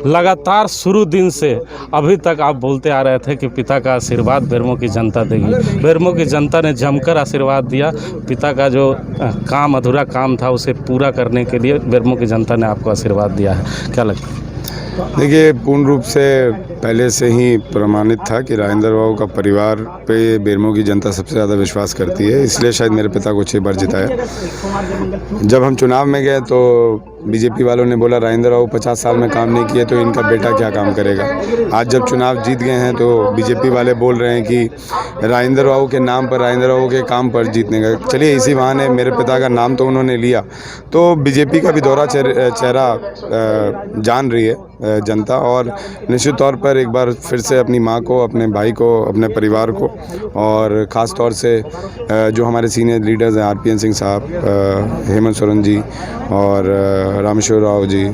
लगातार शुरू दिन से अभी तक आप बोलते आ रहे थे कि पिता का आशीर्वाद बेरमो की जनता देगी। बेरमो की जनता ने जमकर आशीर्वाद दिया। पिता का जो काम, अधूरा काम था, उसे पूरा करने के लिए बेरमो की जनता ने आपको आशीर्वाद दिया है। क्या लगता है? देखिए, पूर्ण रूप से पहले से ही प्रमाणित था कि राजेंद्र बाबू का परिवार पे बेरमो की जनता सबसे ज़्यादा विश्वास करती है, इसलिए शायद मेरे पिता को 6 बार जिताया। जब हम चुनाव में गए तो बीजेपी वालों ने बोला राजेंद्र बाबू 50 साल में काम नहीं किए तो इनका बेटा क्या काम करेगा। आज जब चुनाव जीत गए हैं तो बीजेपी वाले बोल रहे हैं कि राजेंद्र बाबू के नाम पर, राजेंद्र बाबू के काम पर जीतने का। चलिए, इसी बहाने मेरे पिता का नाम तो उन्होंने लिया, तो बीजेपी का भी दोहरा चेहरा जान रही है जनता, और निश्चित तौर पर एक बार फिर से अपनी माँ को, अपने भाई को, अपने परिवार को, और ख़ास तौर से जो हमारे सीनियर लीडर्स हैं, आरपीएन सिंह साहब, हेमंत सोरेन जी और रामेश्वर राव जी,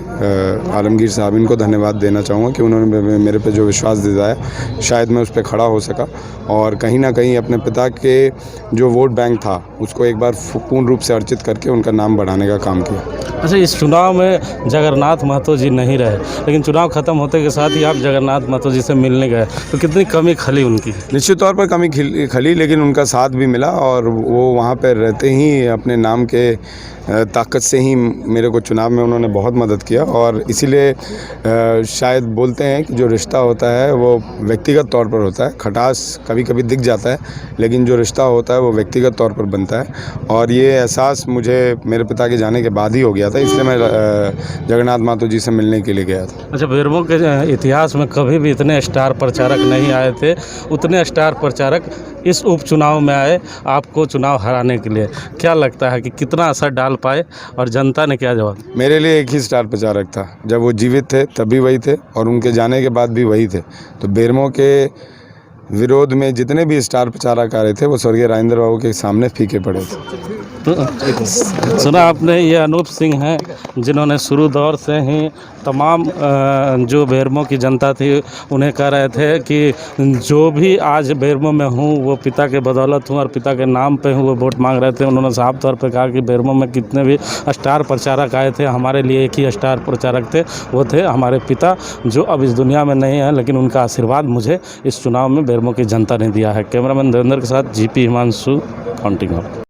आलमगीर साहब, इनको धन्यवाद देना चाहूँगा कि उन्होंने मेरे पे जो विश्वास दिलाया, शायद मैं उस पर खड़ा हो सका और कहीं ना कहीं अपने पिता के जो वोट बैंक था उसको एक बार पूर्ण रूप से अर्चित करके उनका नाम बढ़ाने का काम किया। अच्छा, इस चुनाव में जगन्नाथ महतो जी नहीं रहे, लेकिन चुनाव खत्म होते के साथ ही आप जगन्नाथ महतो जी से मिलने गए, तो कितनी कमी खली उनकी? निश्चित तौर पर कमी खली, लेकिन उनका साथ भी मिला और वो वहाँ पर रहते ही अपने नाम के ताकत से ही मेरे को चुनाव में उन्होंने बहुत मदद किया, और इसीलिए शायद बोलते हैं कि जो रिश्ता होता है वो व्यक्तिगत तौर पर होता है। खटास कभी कभी दिख जाता है, लेकिन जो रिश्ता होता है वो व्यक्तिगत तौर पर बनता है, और ये एहसास मुझे मेरे पिता के जाने के बाद ही हो गया था, इसलिए मैं जगन्नाथ महतो जी से मिलने के लिए गया था। अच्छा, बेरमो के इतिहास में कभी भी इतने स्टार प्रचारक नहीं आए थे, उतने स्टार प्रचारक इस उपचुनाव में आए आपको चुनाव हराने के लिए। क्या लगता है कि कितना असर डाल पाए और जनता ने क्या जवाब? मेरे लिए एक ही स्टार प्रचारक था, जब वो जीवित थे तब भी वही थे और उनके जाने के बाद भी वही थे। तो बेरमो के विरोध में जितने भी स्टार प्रचारक आ रहे थे वो स्वर्गीय राजेंद्र बाबू के सामने फीके पड़े थे। सुना आपने, ये अनूप सिंह हैं जिन्होंने शुरू दौर से ही तमाम जो बेरमो की जनता थी उन्हें कह रहे थे कि जो भी आज बेरमो में हूँ वो पिता के बदौलत हूँ और पिता के नाम पे हूँ, वो वोट मांग रहे थे। उन्होंने साफ तौर पे कहा कि बेरमो में कितने भी स्टार प्रचारक आए थे, हमारे लिए एक ही स्टार प्रचारक थे, वो थे हमारे पिता, जो अब इस दुनिया में नहीं है, लेकिन उनका आशीर्वाद मुझे इस चुनाव में बेरमो की जनता ने दिया है। कैमरामैन देवेंद्र के साथ जीपी हिमांशु, काउंटिंग हॉल।